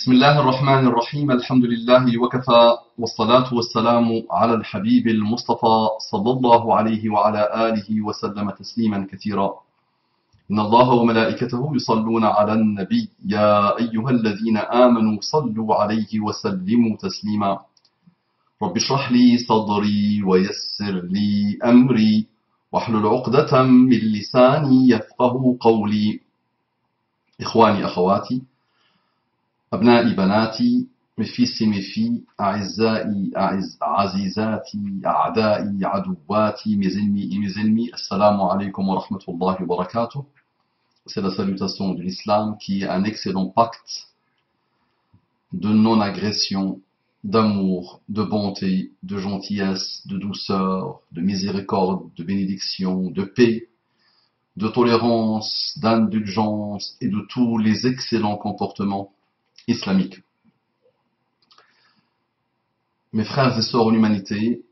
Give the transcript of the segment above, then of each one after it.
بسم الله الرحمن الرحيم الحمد لله وكفى والصلاة والسلام على الحبيب المصطفى صلى الله عليه وعلى آله وسلم تسليما كثيرا إن الله وملائكته يصلون على النبي يا أيها الذين آمنوا صلوا عليه وسلموا تسليما رب اشرح لي صدري ويسر لي أمري واحلل عقدة من لساني يفقه قولي إخواني أخواتي أبنائي بناتي mes fils et mes filles أعزائي عزيزاتي أعدائي عدواتي mes ennemis et mes ennemis Assalamu alaikum wa rahmatullahi wa barakatuh. C'est la salutation de l'islam qui est un excellent pacte de non-agression, d'amour, de bonté, de gentillesse, de douceur, de miséricorde, de bénédiction, de paix, de tolérance, d'indulgence et de tous les excellents comportements islamiques. Mes frères et sœurs en humanité,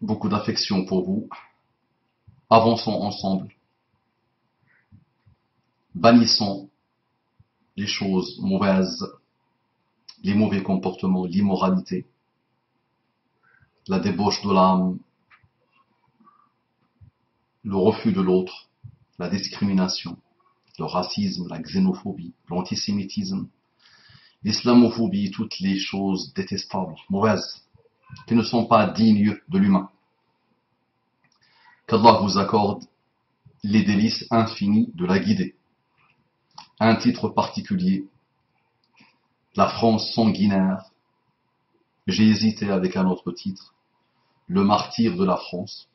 beaucoup d'affection pour vous. Avançons ensemble. Bannissons les choses mauvaises, les mauvais comportements, l'immoralité, la débauche de l'âme, le refus de l'autre, la discrimination, le racisme, la xénophobie, l'antisémitisme, l'islamophobie, toutes les choses détestables, mauvaises, qui ne sont pas dignes de l'humain. Qu'Allah vous accorde les délices infinies de la guider. Un titre particulier, la France sanguinaire. J'ai hésité avec un autre titre, le martyr de la France,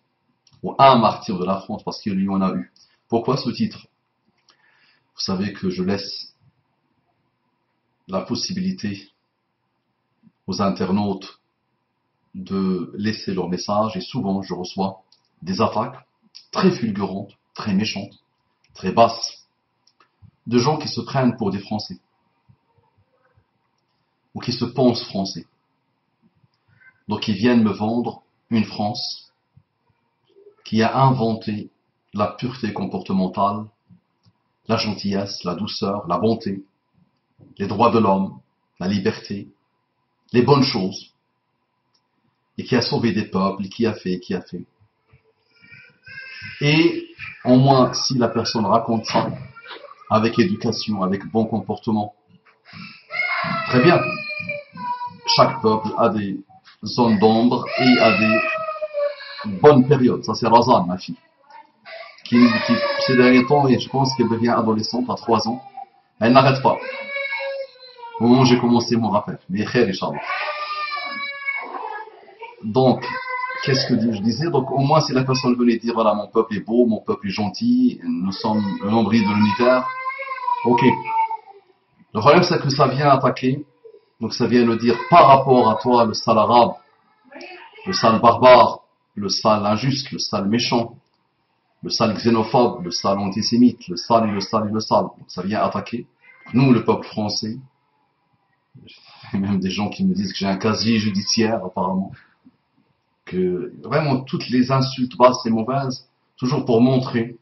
ou un martyr de la France, parce qu'il y en a eu. Pourquoi ce titre? Vous savez que je laisse la possibilité aux internautes de laisser leur message, et souvent je reçois des attaques très fulgurantes, très méchantes, très basses, de gens qui se prennent pour des Français, ou qui se pensent français. Donc ils viennent me vendre une France qui a inventé la pureté comportementale, la gentillesse, la douceur, la bonté, les droits de l'homme, la liberté, les bonnes choses, et qui a sauvé des peuples, qui a fait. Et au moins, si la personne raconte ça, avec éducation, avec bon comportement, très bien. Chaque peuple a des zones d'ombre et a des bonnes périodes. Ça, c'est Razan, ma fille, qui ces derniers temps, et je pense qu'elle devient adolescente à 3 ans, elle n'arrête pas. Au moment où j'ai commencé mon rappel, mais khair, Inch'Allah. Donc, qu'est-ce que je disais? Donc, au moins, si la personne venait dire, voilà, mon peuple est beau, mon peuple est gentil, nous sommes le nombril de l'univers, ok. Le problème, c'est que ça vient attaquer, donc ça vient nous dire, par rapport à toi, le sale arabe, le sale barbare, le sale injuste, le sale méchant, le sale xénophobe, le sale antisémite, le sale et le sale et le sale. Donc, ça vient attaquer. Nous, le peuple français, il y a même des gens qui me disent que j'ai un casier judiciaire, apparemment, que vraiment toutes les insultes basses et mauvaises, toujours pour montrer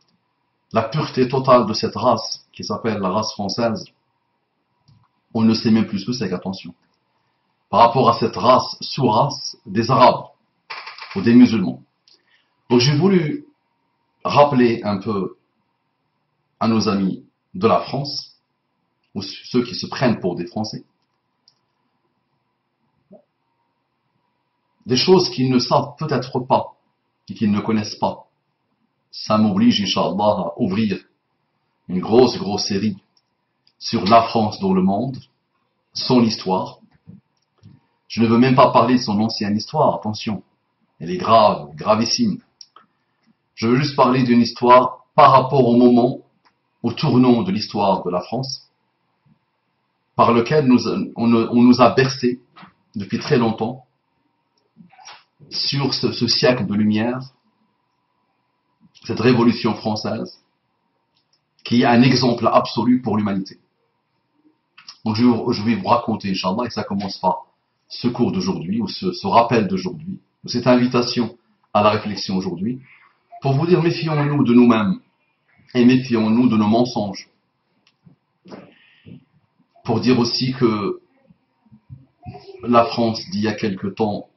la pureté totale de cette race, qui s'appelle la race française. On ne sait même plus ce que c'est, qu'attention. Par rapport à cette race, sous-race des Arabes, ou des musulmans. Donc j'ai voulu rappeler un peu à nos amis de la France, ou ceux qui se prennent pour des Français, des choses qu'ils ne savent peut-être pas et qu'ils ne connaissent pas. Ça m'oblige, Inch'Allah, à ouvrir une grosse série sur la France dans le monde, son histoire. Je ne veux même pas parler de son ancienne histoire, attention, elle est grave, gravissime. Je veux juste parler d'une histoire par rapport au moment, au tournant de l'histoire de la France, par lequel on nous a bercé depuis très longtemps, sur ce siècle de lumière, cette révolution française, qui est un exemple absolu pour l'humanité. Donc je vais vous raconter, Inch'Allah, et ça commence par ce cours d'aujourd'hui, ou ce rappel d'aujourd'hui, ou cette invitation à la réflexion aujourd'hui, pour vous dire, méfions-nous de nous-mêmes, et méfions-nous de nos mensonges. pour dire aussi que la France d'il y a quelque temps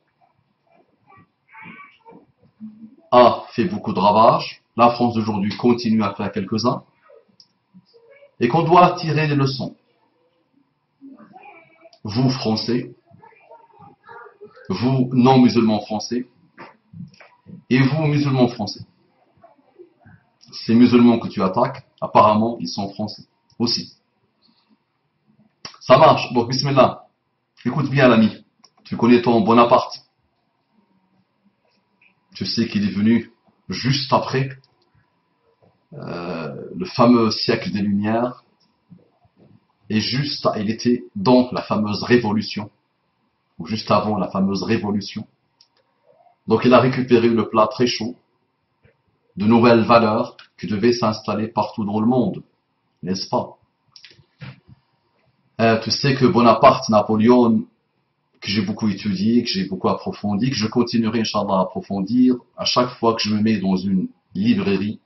a fait beaucoup de ravages, la France d'aujourd'hui continue à faire quelques-uns, et qu'on doit tirer des leçons. Vous, Français, vous, non-musulmans français, et vous, musulmans français. Ces musulmans que tu attaques, apparemment, ils sont français aussi. Ça marche. Donc, bismillah. Écoute bien, l'ami. Tu connais ton Bonaparte. Tu sais qu'il est venu juste après le fameux siècle des Lumières. Et il était dans la fameuse révolution. Ou juste avant la fameuse révolution. Donc, il a récupéré le plat très chaud de nouvelles valeurs qui devaient s'installer partout dans le monde, n'est-ce pas? Tu sais que Bonaparte, Napoléon, que j'ai beaucoup étudié, que j'ai beaucoup approfondi, que je continuerai, Inch'Allah, à approfondir, à chaque fois que je me mets dans une librairie,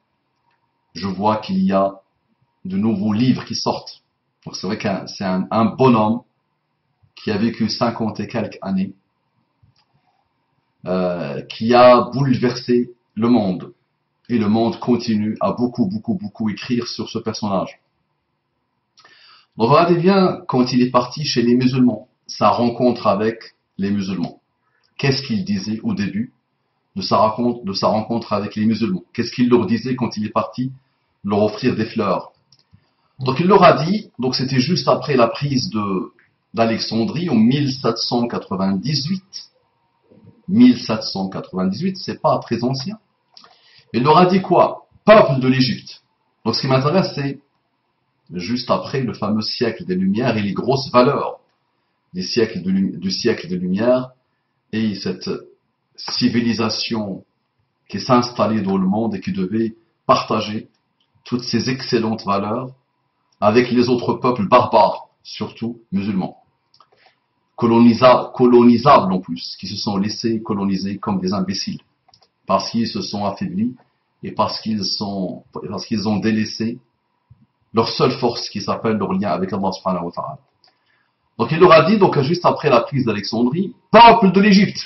je vois qu'il y a de nouveaux livres qui sortent. Donc c'est vrai que c'est un bonhomme qui a vécu 50 et quelques années, qui a bouleversé le monde. Et le monde continue à beaucoup écrire sur ce personnage. Donc regardez bien quand il est parti chez les musulmans, sa rencontre avec les musulmans. Qu'est-ce qu'il disait au début de sa rencontre avec les musulmans? Qu'est-ce qu'il leur disait quand il est parti leur offrir des fleurs? Donc il leur a dit, donc c'était juste après la prise d'Alexandrie en 1798. 1798, c'est pas très ancien. Il leur a dit quoi? Peuple de l'Égypte. Donc ce qui m'intéresse, c'est juste après le fameux siècle des Lumières et les grosses valeurs du siècle des Lumières et cette civilisation qui s'est installée dans le monde et qui devait partager toutes ces excellentes valeurs avec les autres peuples barbares, surtout musulmans. Colonisables en plus, qui se sont laissés coloniser comme des imbéciles. Parce qu'ils se sont affaiblis et parce qu'ils ont délaissé leur seule force qui s'appelle leur lien avec Allah subhanahu wa ta'ala. Donc il leur a dit, donc juste après la prise d'Alexandrie, peuple de l'Égypte.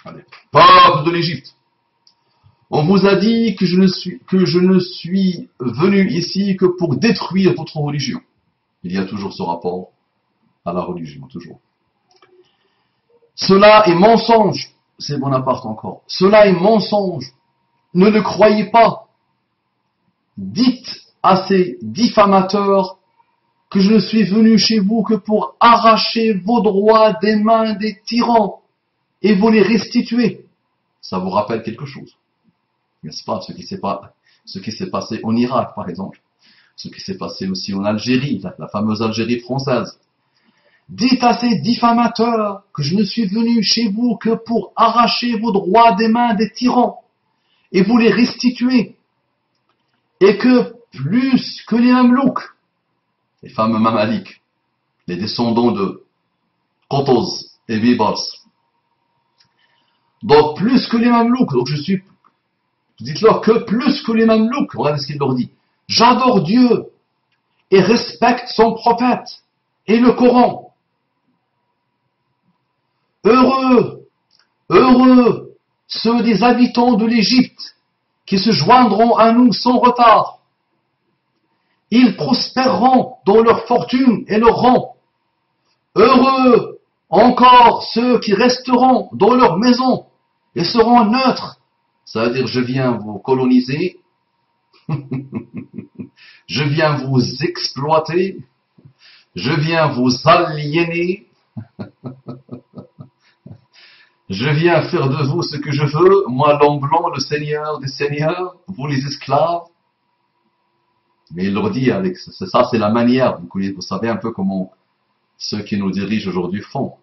Allez, peuple de l'Égypte. On vous a dit que je ne suis venu ici que pour détruire votre religion. Il y a toujours ce rapport à la religion, toujours. Cela est mensonge. C'est Bonaparte encore. Cela est mensonge. Ne le croyez pas. Dites à ces diffamateurs que je ne suis venu chez vous que pour arracher vos droits des mains des tyrans et vous les restituer. Ça vous rappelle quelque chose, n'est-ce pas? Ce qui s'est passé en Irak, par exemple. Ce qui s'est passé aussi en Algérie, la fameuse Algérie française. Dites à ces diffamateurs que je ne suis venu chez vous que pour arracher vos droits des mains des tyrans et vous les restituer. Et que plus que les Mamelouks, les fameux Mamaliks, les descendants de Qutuz et Bibars, donc plus que les Mamelouks, donc dites-leur que plus que les Mamelouks, regardez ce qu'il leur dit, j'adore Dieu et respecte son prophète et le Coran. Heureux ceux des habitants de l'Égypte qui se joindront à nous sans retard. Ils prospéreront dans leur fortune et leur rang. Heureux encore ceux qui resteront dans leur maison et seront neutres. C'est-à-dire, je viens vous coloniser, je viens vous exploiter, je viens vous aliéner, je viens faire de vous ce que je veux, moi l'homme blanc, le seigneur des seigneurs, vous les esclaves. Mais il leur dit, ça c'est la manière, vous savez un peu comment ceux qui nous dirigent aujourd'hui font.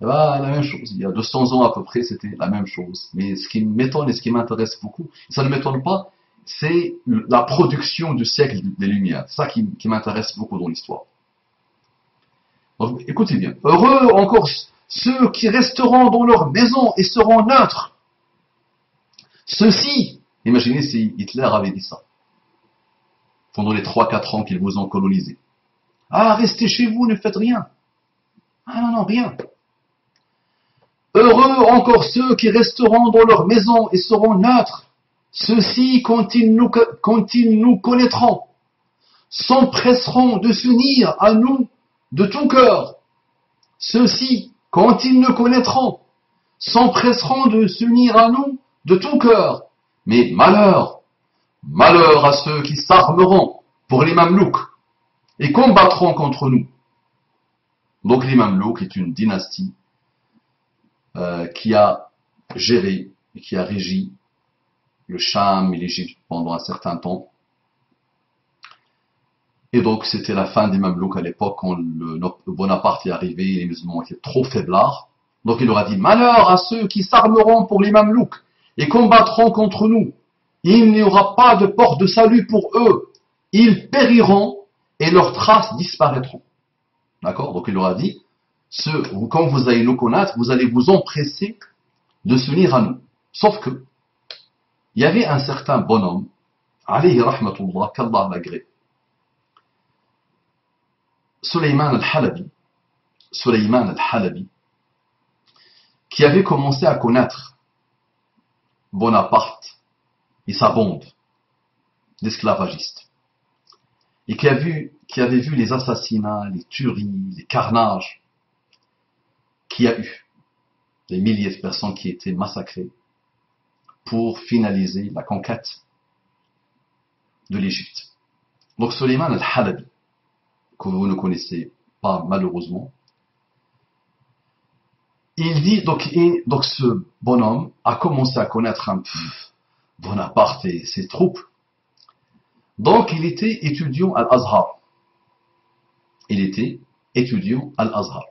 La même chose, il y a 200 ans à peu près, c'était la même chose. Mais ce qui m'étonne et ce qui m'intéresse beaucoup, ça ne m'étonne pas, c'est la production du siècle des Lumières. C'est ça qui m'intéresse beaucoup dans l'histoire. Donc, écoutez bien. Heureux encore ceux qui resteront dans leur maison et seront neutres. Ceux-ci, imaginez si Hitler avait dit ça. pendant les 3-4 ans qu'ils vous ont colonisé. Ah, restez chez vous, ne faites rien. Ah non, non, rien. Heureux encore ceux qui resteront dans leur maison et seront neutres. Ceux-ci, quand ils nous connaîtront, s'empresseront de s'unir à nous de tout cœur. Ceux-ci, quand ils nous connaîtront, s'empresseront de s'unir à nous de tout cœur. Mais malheur, malheur à ceux qui s'armeront pour les Mamelouks et combattront contre nous. Donc les Mamelouks est une dynastie qui a géré et qui a régi le Cham et l'Égypte pendant un certain temps. Et donc c'était la fin des Mamelouks à l'époque quand Bonaparte est arrivé, les musulmans étaient trop faiblards. Donc il leur a dit, malheur à ceux qui s'armeront pour les Mamelouks et combattront contre nous. Il n'y aura pas de porte de salut pour eux. Ils périront et leurs traces disparaîtront. D'accord? Donc il leur a dit, quand vous allez nous connaître, vous allez vous empresser de s'unir à nous. Sauf que, il y avait un certain bonhomme, alayhi rahmatullah, qu'Allah l'agrée, Sulayman al-Halabi, qui avait commencé à connaître Bonaparte et sa bande d'esclavagistes, et qui avait vu les assassinats, les tueries, les carnages qu'il y a eu, les milliers de personnes qui étaient massacrées pour finaliser la conquête de l'Égypte. Donc Sulayman al-Halabi, que vous ne connaissez pas malheureusement, il dit, donc ce bonhomme a commencé à connaître un peu Bonaparte et ses troupes. Donc il était étudiant à l'Azhar. Il était étudiant à l'Azhar.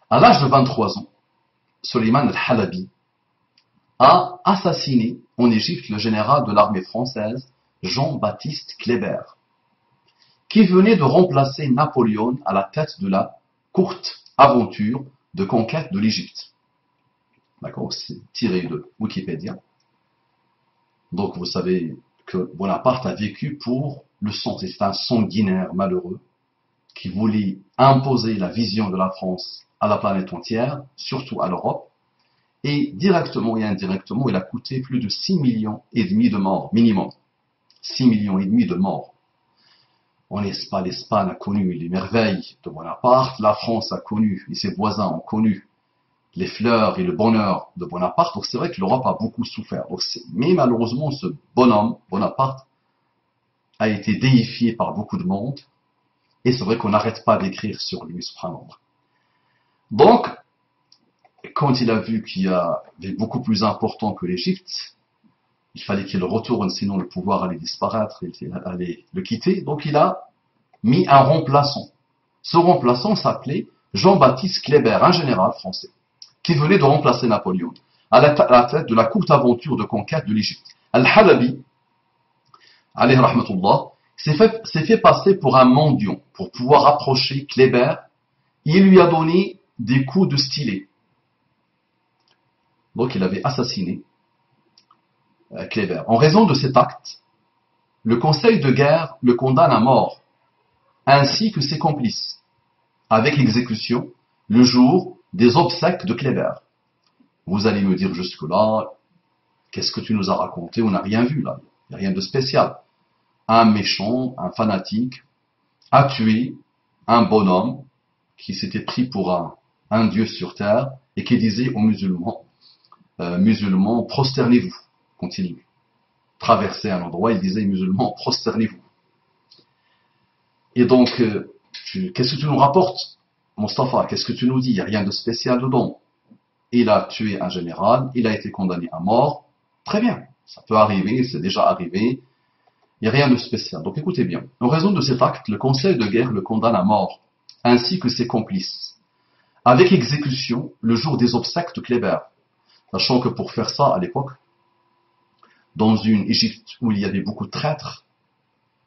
À l'âge de 23 ans, Sulayman al-Halabi a assassiné en Égypte le général de l'armée française, Jean-Baptiste Kléber, qui venait de remplacer Napoléon à la tête de la courte aventure de conquête de l'Égypte. D'accord, c'est tiré de Wikipédia. Donc vous savez que Bonaparte a vécu pour le sang. C'est un sanguinaire malheureux qui voulait imposer la vision de la France à la planète entière, surtout à l'Europe. Et directement et indirectement, il a coûté plus de 6,5 millions de morts, minimum. 6,5 millions de morts. En Espagne, l'Espagne a connu les merveilles de Bonaparte, la France a connu, et ses voisins ont connu les fleurs et le bonheur de Bonaparte. Donc c'est vrai que l'Europe a beaucoup souffert. Mais malheureusement, ce bonhomme, Bonaparte, a été déifié par beaucoup de monde. Et c'est vrai qu'on n'arrête pas d'écrire sur lui, subhanallah. Donc, quand il a vu qu'il y avait beaucoup plus important que l'Égypte, il fallait qu'il retourne, sinon le pouvoir allait disparaître, il allait le quitter. Donc il a mis un remplaçant. Ce remplaçant s'appelait Jean-Baptiste Kléber, un général français, qui venait de remplacer Napoléon, à la tête de la courte aventure de conquête de l'Égypte. Al-Halabi, alayhi rahmatullah, s'est fait passer pour un mendiant, pour pouvoir approcher Kléber. Il lui a donné des coups de stylet. Donc il avait assassiné Kléber. En raison de cet acte, le conseil de guerre le condamne à mort, ainsi que ses complices, avec l'exécution le jour des obsèques de Kléber. Vous allez me dire jusque-là, qu'est-ce que tu nous as raconté? On n'a rien vu là, il n'y a rien de spécial. Un méchant, un fanatique, a tué un bonhomme qui s'était pris pour un dieu sur terre et qui disait aux musulmans, prosternez-vous. Quand il traversait un endroit, il disait, musulmans, prosternez-vous. Et donc, qu'est-ce que tu nous rapportes, Mustapha? Qu'est-ce que tu nous dis? Il n'y a rien de spécial dedans. Il a tué un général, il a été condamné à mort. Très bien, ça peut arriver, c'est déjà arrivé. Il n'y a rien de spécial. Donc écoutez bien. En raison de cet acte, le conseil de guerre le condamne à mort, ainsi que ses complices, avec exécution le jour des obsèques de Kléber. Sachant que pour faire ça, à l'époque, dans une Égypte où il y avait beaucoup de traîtres,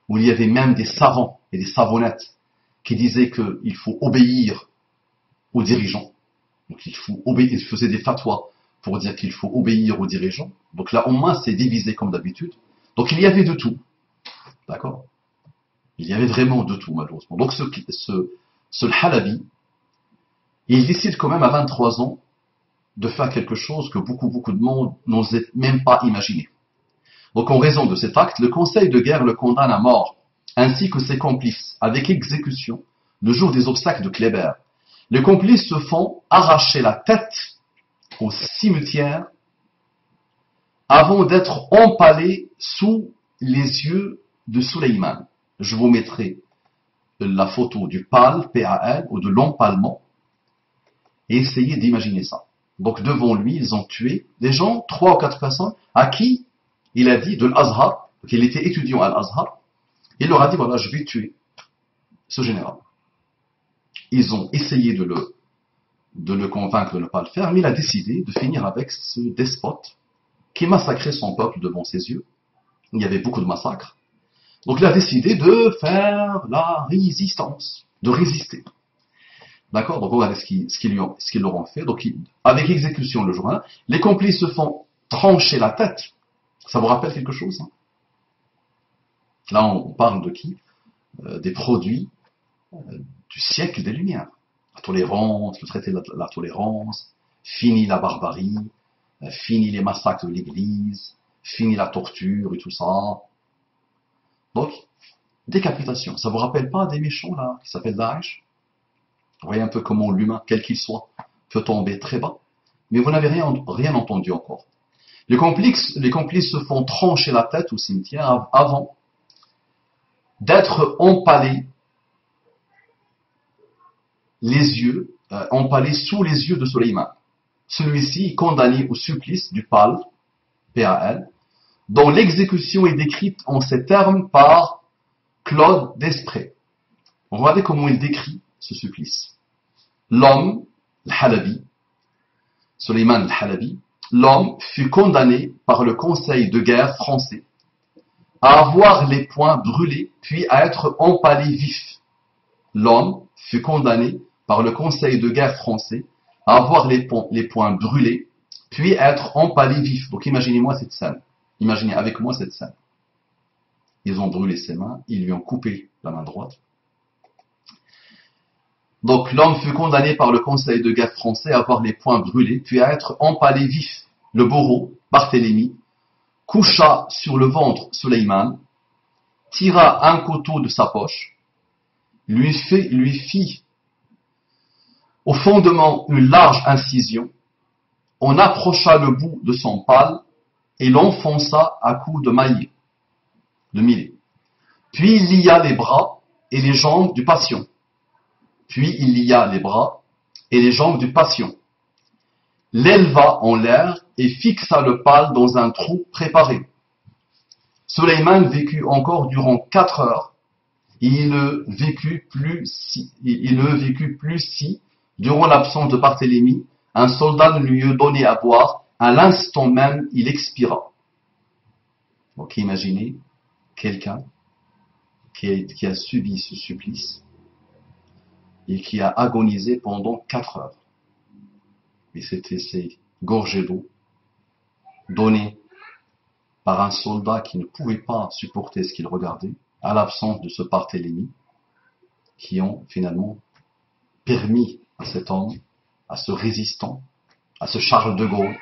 où il y avait même des savants et des savonnettes qui disaient qu'il faut obéir aux dirigeants. Donc il faisait des fatwas pour dire qu'il faut obéir aux dirigeants. Donc là, au moins, c'est divisé comme d'habitude. Donc il y avait de tout. D'accord? Il y avait vraiment de tout, malheureusement. Donc ce Halabi, il décide quand même à 23 ans de faire quelque chose que beaucoup de monde n'osait même pas imaginer. Donc en raison de cet acte, le conseil de guerre le condamne à mort, ainsi que ses complices, avec exécution, le jour des obsèques de Kléber. Les complices se font arracher la tête au cimetière avant d'être empalés sous les yeux de Sulayman. Je vous mettrai la photo du pal, P-A-L, ou de l'empalement, et essayez d'imaginer ça. Donc devant lui, ils ont tué des gens, 3 ou 4 personnes, à qui il a dit de l'Azhar, qu'il était étudiant à l'Azhar, il leur a dit, voilà, je vais tuer ce général. Ils ont essayé de le convaincre de ne pas le faire, mais il a décidé de finir avec ce despote qui massacrait son peuple devant ses yeux. Il y avait beaucoup de massacres. Donc il a décidé de faire la résistance, de résister. D'accord? Donc regardez ce qu'ils leur ont fait. Donc avec exécution le jour 1, les complices se font trancher la tête. Ça vous rappelle quelque chose, hein? Là on parle de qui? Des produits du siècle des Lumières. La tolérance, le traité de la tolérance, fini la barbarie, fini les massacres de l'Église, fini la torture et tout ça. Donc, décapitation. Ça vous rappelle pas des méchants là, qui s'appellent Daesh? Vous voyez un peu comment l'humain, quel qu'il soit, peut tomber très bas. Mais vous n'avez rien entendu encore. Les complices se font trancher la tête au cimetière avant d'être empalés empalés sous les yeux de Sulayman. Celui-ci est condamné au supplice du pal, P-A-L, dont l'exécution est décrite en ces termes par Claude Desprez. Regardez comment il décrit ce supplice. L'homme, le Halabi, Sulayman al-Halabi, l'homme fut condamné par le conseil de guerre français à avoir les poings brûlés puis à être empalé vif. L'homme fut condamné par le conseil de guerre français à avoir les poings brûlés puis à être empalé vif. Donc imaginez-moi cette scène. Imaginez avec moi cette scène. Ils ont brûlé ses mains, ils lui ont coupé la main droite. Donc l'homme fut condamné par le conseil de guerre français à avoir les poings brûlés, puis à être empalé vif. Le bourreau, Barthélemy, coucha sur le ventre Sulayman, tira un couteau de sa poche, lui fit au fondement une large incision, on approcha le bout de son pal et l'enfonça à coups de millet. Puis il lia les bras et les jambes du patient. L'éleva en l'air et fixa le pal dans un trou préparé. Sulayman vécut encore durant 4 heures. Il ne vécut plus si, durant l'absence de Barthélemy, un soldat ne lui eût donné à boire. À l'instant même, il expira. Donc imaginez quelqu'un qui a subi ce supplice et qui a agonisé pendant 4 heures. Et c'était ces gorgées d'eau données par un soldat qui ne pouvait pas supporter ce qu'il regardait, à l'absence de ce Barthélemy, qui ont finalement permis à cet homme, à ce résistant, à ce Charles de Gaulle,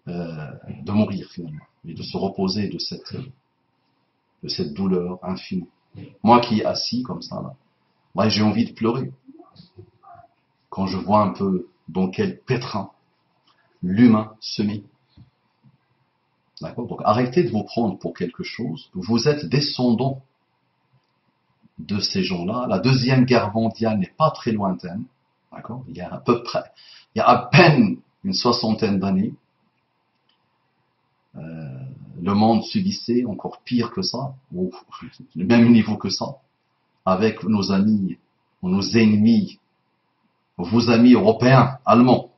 de mourir finalement, et de se reposer de cette douleur infinie. Moi qui est assis comme ça, là, j'ai envie de pleurer quand je vois un peu dans quel pétrin l'humain se met. D'accord? Donc arrêtez de vous prendre pour quelque chose. Vous êtes descendants de ces gens-là. La Deuxième Guerre mondiale n'est pas très lointaine. D'accord? Il y a à peine une 60aine d'années. Le monde subissait encore pire que ça, ou le même niveau que ça, avec nos amis, nos ennemis, vos amis européens, allemands.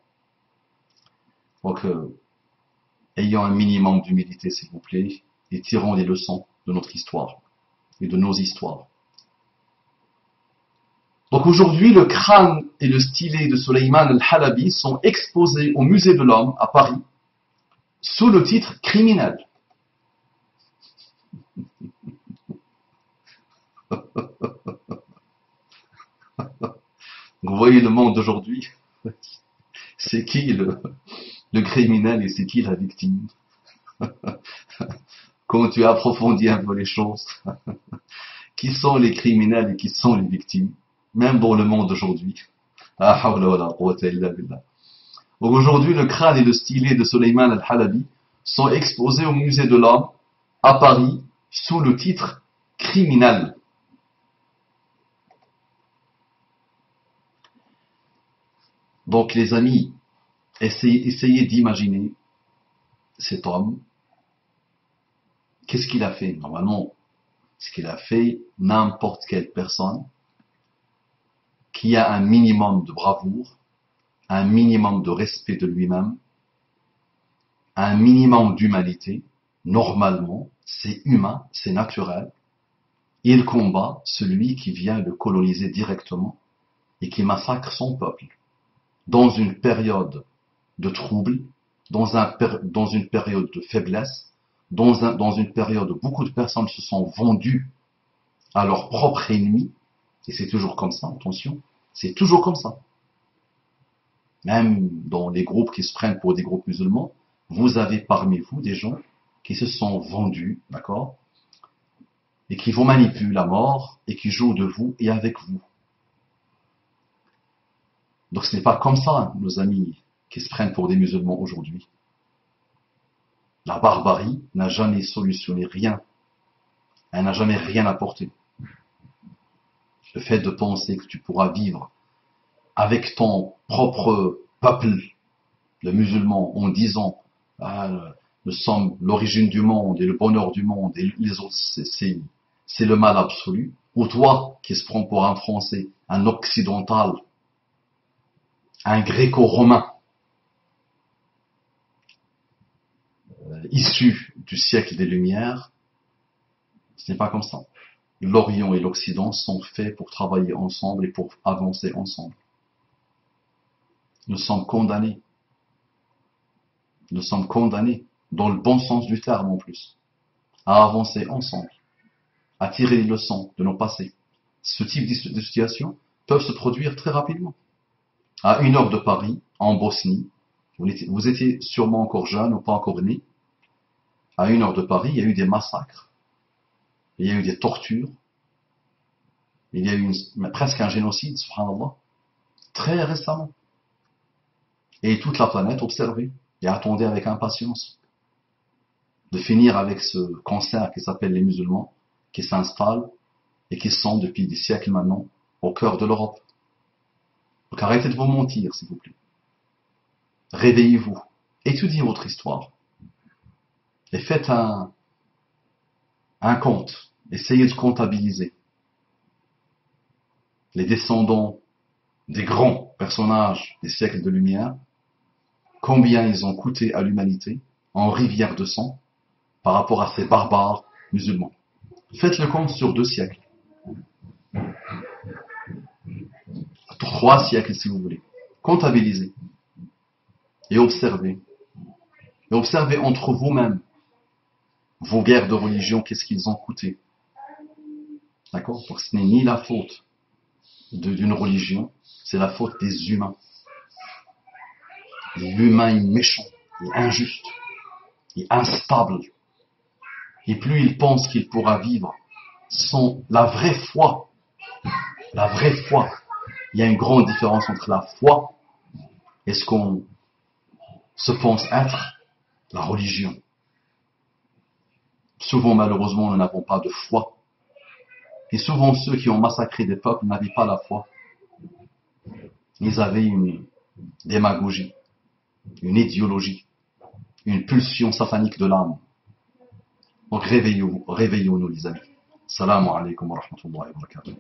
Donc, ayons un minimum d'humilité, s'il vous plaît, et tirons les leçons de notre histoire et de nos histoires. Donc aujourd'hui, le crâne et le stylet de Sulayman al-Halabi sont exposés au musée de l'Homme à Paris sous le titre criminel. voyez le monde d'aujourd'hui, c'est qui le criminel et c'est qui la victime? Quand tu approfondis un peu les choses, qui sont les criminels et qui sont les victimes, même dans le monde d'aujourd'hui. La hawla wa la quwwata illa billah. Aujourd'hui, le crâne et le stylet de Sulayman al-Halabi sont exposés au musée de l'Homme à Paris sous le titre criminel. Donc les amis, essayez d'imaginer cet homme. Qu'est-ce qu'il a fait? Normalement, ce qu'il a fait, n'importe quelle personne qui a un minimum de bravoure, un minimum de respect de lui-même, un minimum d'humanité, normalement, c'est humain, c'est naturel, il combat celui qui vient le coloniser directement et qui massacre son peuple dans une période de trouble, dans une période de faiblesse, dans une période où beaucoup de personnes se sont vendues à leur propre ennemi, et c'est toujours comme ça, attention, c'est toujours comme ça. Même dans les groupes qui se prennent pour des groupes musulmans, vous avez parmi vous des gens qui se sont vendus, d'accord, et qui vous manipulent à mort, et qui jouent de vous et avec vous. Donc ce n'est pas comme ça, nos amis, qui se prennent pour des musulmans aujourd'hui. La barbarie n'a jamais solutionné rien. Elle n'a jamais rien apporté. Le fait de penser que tu pourras vivre avec ton propre peuple, le musulman, en disant nous sommes l'origine du monde et le bonheur du monde et les autres c'est le mal absolu, ou toi qui se prends pour un Français, un occidental, un gréco-romain, issu du siècle des Lumières, ce n'est pas comme ça. L'Orient et l'Occident sont faits pour travailler ensemble et pour avancer ensemble. Nous sommes condamnés. Nous sommes condamnés, dans le bon sens du terme en plus, à avancer ensemble, à tirer les leçons de nos passés. Ce type de situation peuvent se produire très rapidement. À 1 heure de Paris, en Bosnie, vous étiez sûrement encore jeune ou pas encore né, à 1 heure de Paris, il y a eu des massacres, il y a eu des tortures, il y a eu presque un génocide, subhanallah, très récemment. Et toute la planète observait et attendait avec impatience de finir avec ce cancer qui s'appelle les musulmans, qui s'installe et qui sont depuis des siècles maintenant au cœur de l'Europe. Donc arrêtez de vous mentir, s'il vous plaît. Réveillez-vous, étudiez votre histoire et faites un compte, essayez de comptabiliser les descendants des grands personnages des siècles de lumière, combien ils ont coûté à l'humanité en rivière de sang par rapport à ces barbares musulmans. Faites le compte sur 2 siècles. 3 siècles si vous voulez. Comptabilisez. Et observez. Et observez entre vous-même vos guerres de religion, qu'est-ce qu'ils ont coûté. D'accord? Donc ce n'est ni la faute d'une religion, c'est la faute des humains. L'humain est méchant, il est injuste, il est instable. Et plus il pense qu'il pourra vivre sans la vraie foi, il y a une grande différence entre la foi et ce qu'on se pense être la religion. Souvent, malheureusement, nous n'avons pas de foi. Et souvent, ceux qui ont massacré des peuples n'avaient pas la foi. Ils avaient une démagogie, une idéologie, une pulsion satanique de l'âme. Donc réveillons-nous les amis. Salam alaikum wa rahmatullahi wa barakatuh.